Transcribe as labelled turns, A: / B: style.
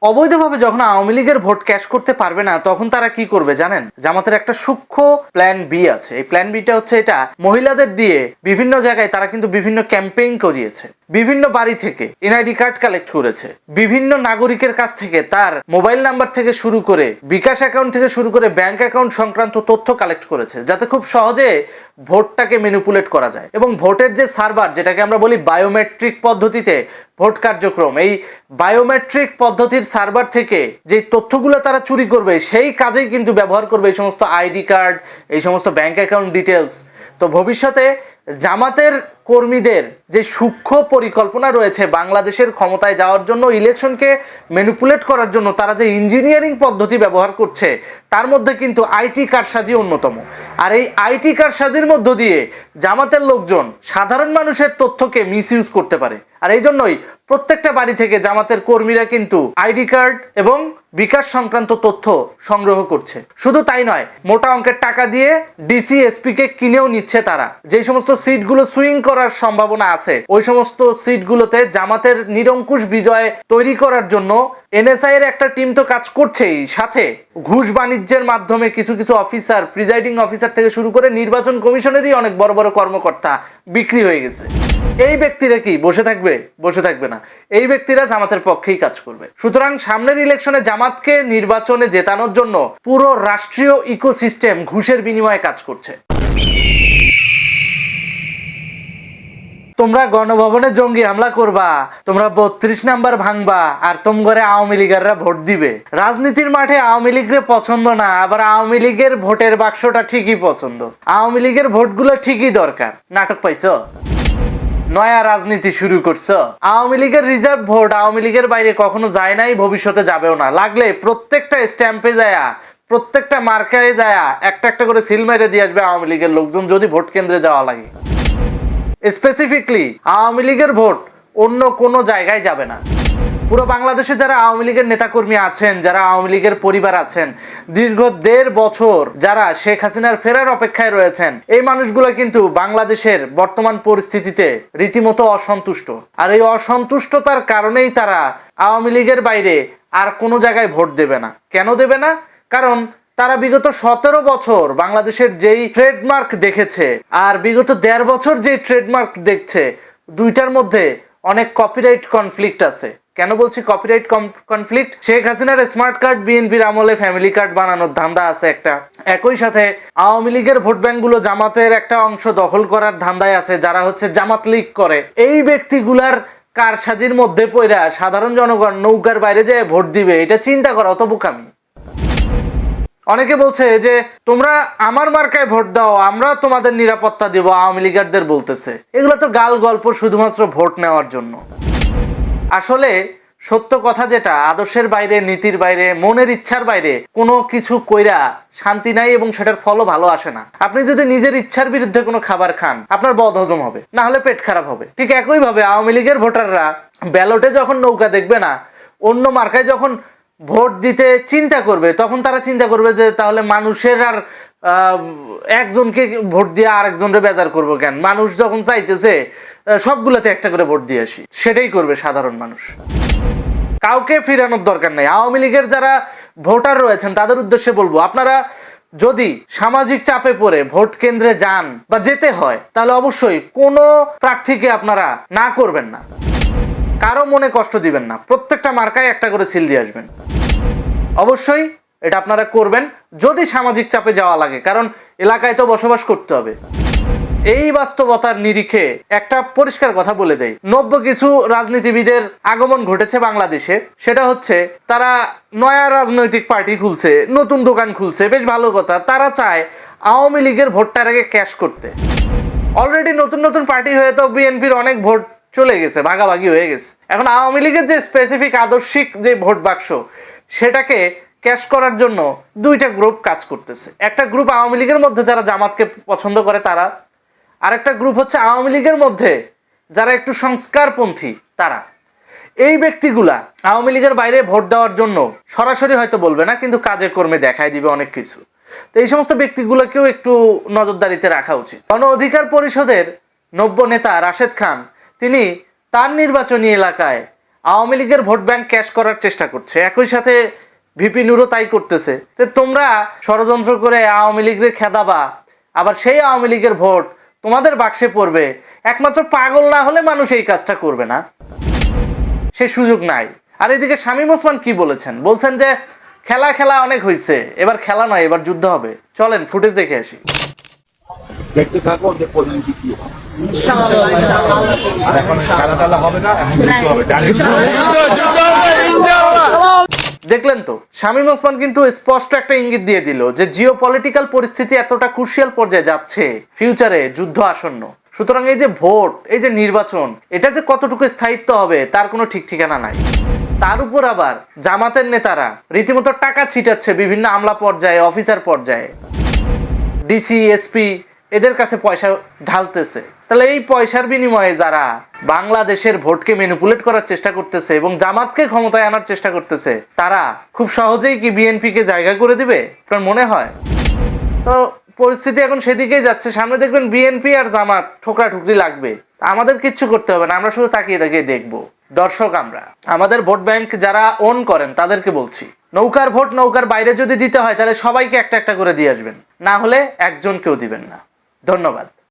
A: অবৈধভাবে যখন আওয়ামী লীগের ভোট ক্যাশ করতে পারবে না, তখন তারা কি করবে জানেন? জামাতের একটা সূক্ষ্ম প্ল্যান বি আছে। এই প্ল্যান বিটা হচ্ছে এটা, মহিলাদের দিয়ে বিভিন্ন জায়গায় তারা কিন্তু বিভিন্ন ক্যাম্পেইন করিয়েছে, বিভিন্ন বাড়ি থেকে এনআইডি কার্ড কালেক্ট করেছে, বিভিন্ন নাগরিকের কাছ থেকে তার মোবাইল নাম্বার থেকে শুরু করে বিকাশ অ্যাকাউন্ট থেকে শুরু করে ব্যাংক অ্যাকাউন্ট সংক্রান্ত তথ্য কালেক্ট করেছে, যাতে খুব সহজে ভোটটাকে ম্যানিপুলেট করা যায়। এবং ভোটের যে সার্ভার, যেটাকে আমরা বলি বায়োমেট্রিক পদ্ধতিতে ভোট কার্যক্রম, এই বায়োমেট্রিক পদ্ধতির সার্ভার থেকে যে তথ্যগুলো তারা চুরি করবে, সেই কাজেই কিন্তু ব্যবহার করবে এই সমস্ত আইডি কার্ড, এই সমস্ত ব্যাংক অ্যাকাউন্ট ডিটেলস। তো ভবিষ্যতে জামাতের কর্মীদের যে সূক্ষ্ম পরিকল্পনা রয়েছে বাংলাদেশের ক্ষমতায় যাওয়ার জন্য, ইলেকশনকে ম্যানিপুলেট করার জন্য তারা যে ইঞ্জিনিয়ারিং পদ্ধতি ব্যবহার করছে, তার মধ্যে কিন্তু আইটি কারসাজি অন্যতম। আর এই আইটি কারসাজির মধ্য দিয়ে জামাতের লোকজন সাধারণ মানুষের তথ্যকে মিসইউজ করতে পারে। আর এই জন্যই প্রত্যেকটা বাড়ি থেকে জামাতের কর্মীরা কিন্তু আইডি কার্ড এবং বিকাশ সংক্রান্ত তথ্য সংগ্রহ করছে। শুধু তাই নয়, মোটা অঙ্কের টাকা দিয়ে ডিসি এসপি কে কিনেও নিচ্ছে তারা। যে সমস্ত সিটগুলো সুইং করার সম্ভাবনা আছে, ওই সমস্ত সিটগুলোতে জামাতের নিরঙ্কুশ বিজয় তৈরি করার জন্য এনএসআই এর একটা টিম তো কাজ করছেই, সাথে ঘুষ বাণিজ্যের মাধ্যমে কিছু কিছু অফিসার, প্রিজাইডিং অফিসার থেকে শুরু করে নির্বাচন কমিশনেরই অনেক বড় বড় কর্মকর্তা বিক্রি হয়ে গেছে। এই ব্যক্তিরা কি বসে থাকবে? বসে থাকবে না। এই ব্যক্তিরা জামাতের পক্ষেই কাজ করবে। সুতরাং সামনের ইলেকশনে জামাতকে নির্বাচনে জেতানোর জন্য পুরো রাষ্ট্রীয় ইকোসিস্টেম ঘুষের বিনিময়ে কাজ করছে। তোমরা গণভবনে জঙ্গি হামলা করবা, তোমরা 32 নাম্বার ভাঙবা, আর তোম ঘরে আওয়ামী লীগাররা ভোট দিবে। রাজনীতির মাঠে আওয়ামী লীগের পছন্দ না, আবার আওয়ামী লীগের ভোটের বাক্সটা ঠিকই পছন্দ। আওয়ামী লীগের ভোটগুলো ঠিকই দরকার। নাটক পাইছো? নয়া রাজনীতি শুরু করছো। আওয়ামী লীগের রিজার্ভ ভোট আওয়ামী লীগের বাইরে কখনো যায় নাই, ভবিষ্যতে যাবেও না। লাগলে প্রত্যেকটা স্ট্যাম্পে যায়া, প্রত্যেকটা মার্কায় যায়া একটা একটা করে সিল মেরে দিয়ে আসবে আওয়ামী লীগের লোকজন, যদি ভোট কেন্দ্রে যাওয়া লাগে। স্পেসিফিকলি আওয়ামী লীগের ভোট অন্য কোনো জায়গায় যাবে না। পুরো বাংলাদেশে যারা আওয়ামী লীগের নেতাকর্মী আছেন, যারা আওয়ামী লীগের পরিবার আছেন, দীর্ঘ 1.5 বছর যারা শেখ হাসিনার ফেরার অপেক্ষায় রয়েছেন, এই মানুষগুলো কিন্তু বাংলাদেশের বর্তমান পরিস্থিতিতে রীতিমতো অসন্তুষ্ট। আর এই অসন্তুষ্টতার কারণেই তারা আওয়ামী লীগের বাইরে আর কোনো জায়গায় ভোট দেবে না। কেন দেবে না? কারণ তারা বিগত 17 বছর বাংলাদেশের যেই ট্রেডমার্ক দেখেছে, আর বিগত 1.5 বছর যেই ট্রেডমার্ক দেখছে, দুইটার মধ্যে অনেক কপিরাইট কনফ্লিক্ট আছে। কেন বলছি কপিরাইট কনফ্লিক্ট? শেখ হাসিনার স্মার্ট কার্ড বিএনপির আমলে ফ্যামিলি কার্ড বানানোর ধান্দা আছে একটা, একই সাথে আওয়ামী লীগের ভোট ব্যাংকগুলো জামাতের একটা অংশ দখল করার ধান্দায় আছে, যারা হচ্ছে জামাত লীগ করে। এই ব্যক্তিগুলার কারসাজির মধ্যে পড়া সাধারণ জনগণ নৌকার বাইরে যেয়ে ভোট দিবে, এটা চিন্তা করা অত বোকামি। অনেকে বলছে যে তোমরা আমার মার্কায় ভোট দাও, আমরা তোমাদের নিরাপত্তা দেব, আওয়ামী লীগারদের বলতেছে। এগুলো তো গাল গল্প, শুধুমাত্র ভোট নেওয়ার জন্য। আসলে সত্য কথা যেটা, আদর্শের বাইরে, নীতির বাইরে, মনের ইচ্ছার বাইরে কোনো কিছু কইরা শান্তি নাই, এবং সেটার ফলও ভালো আসে না। আপনি যদি নিজের ইচ্ছার বিরুদ্ধে কোনো খাবার খান, আপনার বদহজম হবে, না হলে পেট খারাপ হবে। ঠিক একইভাবে আওয়ামী লীগের ভোটাররা ব্যালটে যখন নৌকা দেখবে না, অন্য মার্কায় যখন ভোট দিতে চিন্তা করবে, তখন তারা চিন্তা করবে যে তাহলে মানুষের আর একজনকে ভোট দিয়ে আরেকজনকে বেজার করবো কেন? মানুষ যখন চাইতেছে সবগুলোতে একটা করে ভোট দিয়ে আসি, সেটাই করবে সাধারণ মানুষ। কাউকে ফিরানোর দরকার নেই। আওয়ামী লীগের যারা ভোটার রয়েছেন তাদের উদ্দেশ্যে বলবো, আপনারা যদি সামাজিক চাপে পড়ে ভোট কেন্দ্রে যান বা যেতে হয়, তাহলে অবশ্যই কোনো প্রার্থীকে আপনারা না করবেন না, কারো মনে কষ্ট দিবেন না। প্রত্যেকটা মার্কায় একটা করে সিল দিয়ে আসবেন। অবশ্যই এটা আপনারা করবেন যদি সামাজিক চাপে যাওয়া লাগে, কারণ এলাকায় তো বসবাস করতে হবে। এই বাস্তবতার নিরিখে একটা পরিষ্কার কথা বলে দেই, নব্য কিছু রাজনীতিবিদের আগমন ঘটেছে বাংলাদেশে। সেটা হচ্ছে তারা নয়া রাজনৈতিক পার্টি খুলছে, নতুন দোকান খুলছে, বেশ ভালো কথা। তারা চায় আওয়ামী লীগের ভোটটাকে ক্যাশ করতে। অলরেডি নতুন নতুন পার্টি হয়ে তো বিএনপির অনেক ভোট চলে গেছে, ভাগাভাগি হয়ে গেছে। এখন আওয়ামী লীগের যে স্পেসিফিক আদর্শিক যে ভোট বাক্স, সেটাকে ক্যাশ করার জন্য দুইটা গ্রুপ কাজ করতেছে। একটা গ্রুপ আওয়ামী লীগের মধ্যে যারা জামাতকে পছন্দ করে তারা, আর একটা গ্রুপ হচ্ছে আওয়ামী লীগের মধ্যে যারা একটু সংস্কারপন্থী তারা। এই ব্যক্তিগুলা আওয়ামী লীগের বাইরে ভোট দেওয়ার জন্য সরাসরি হয়তো বলবে না, কিন্তু কাজে কর্মে দেখায় দিবে অনেক কিছু। তো এই সমস্ত ব্যক্তিগুলোকেও একটু নজরদারিতে রাখা উচিত। গণ অধিকার পরিষদের নব্য নেতা রাশেদ খান, তিনি তার নির্বাচনী এলাকায় আওয়ামী লীগের ভোট ব্যাংক ক্যাশ করার চেষ্টা করছে, একই সাথে ভিপি নুরও তাই করতেছে। তো তোমরা ষড়যন্ত্র করে আওয়ামী লীগের খেদাবা, আবার সেই আওয়ামী লীগের ভোট তোমাদের বাক্সে পড়বে। একমাত্র পাগল না হলে মানুষ এই কাজটা করবে না, সে সুযোগ নাই। আর এদিকে শামীম ওসমান কি বলেছেন, বলছেন যে খেলা খেলা অনেক হয়েছে, এবার খেলা নয়, এবার যুদ্ধ হবে। চলেন ফুটেজ দেখে আসি।
B: দেখতে থাকো যে পরিণতি কি হয়। আর এখন খেলা টেলা হবে না, এখন যুদ্ধ হবে।
A: দেখলেন তো, শামীম ওসমান কিন্তু স্পষ্ট একটা ইঙ্গিত দিয়ে দিল যে জিও পলিটিক্যাল পরিস্থিতি এতটা ক্রুশিয়াল পর্যায়ে যাচ্ছে, ফিউচারে যুদ্ধ আসন্ন। সুতরাং এই যে ভোট, এই যে নির্বাচন, এটা যে কতটুকু স্থায়িত্ব হবে তার কোনো ঠিক ঠিকানা নাই। তার উপর আবার জামাতের নেতারা রীতিমতো টাকা ছিটাচ্ছে বিভিন্ন আমলা পর্যায়ে, অফিসার পর্যায়ে, ডিসি এসপি এদের কাছে পয়সা ঢালতেছে। তাহলে এই পয়সার বিনিময়ে যারা বাংলাদেশের ভোটকে ম্যানিপুলেট করার চেষ্টা করতেছে এবং জামাতকে ক্ষমতায় আনার চেষ্টা করতেছে, তারা খুব সহজেই কি বিএনপিকে জায়গা করে দিবে আপনার মনে হয়? তো পরিস্থিতি এখন সেদিকেই যাচ্ছে। সামনে দেখবেন বিএনপি আর জামাত ঠোকরা ঠুকরি লাগবে। আমাদের কিচ্ছু করতে হবে না, আমরা শুধু তাকিয়ে তাকিয়ে দেখবো। দর্শক, আমরা আমাদের ভোট ব্যাংক যারা ওন করেন তাদেরকে বলছি, নৌকার ভোট নৌকার বাইরে যদি দিতে হয় তাহলে সবাইকে একটা একটা করে দিয়ে আসবেন, না হলে একজনকেও দিবেন না। ধন্যবাদ।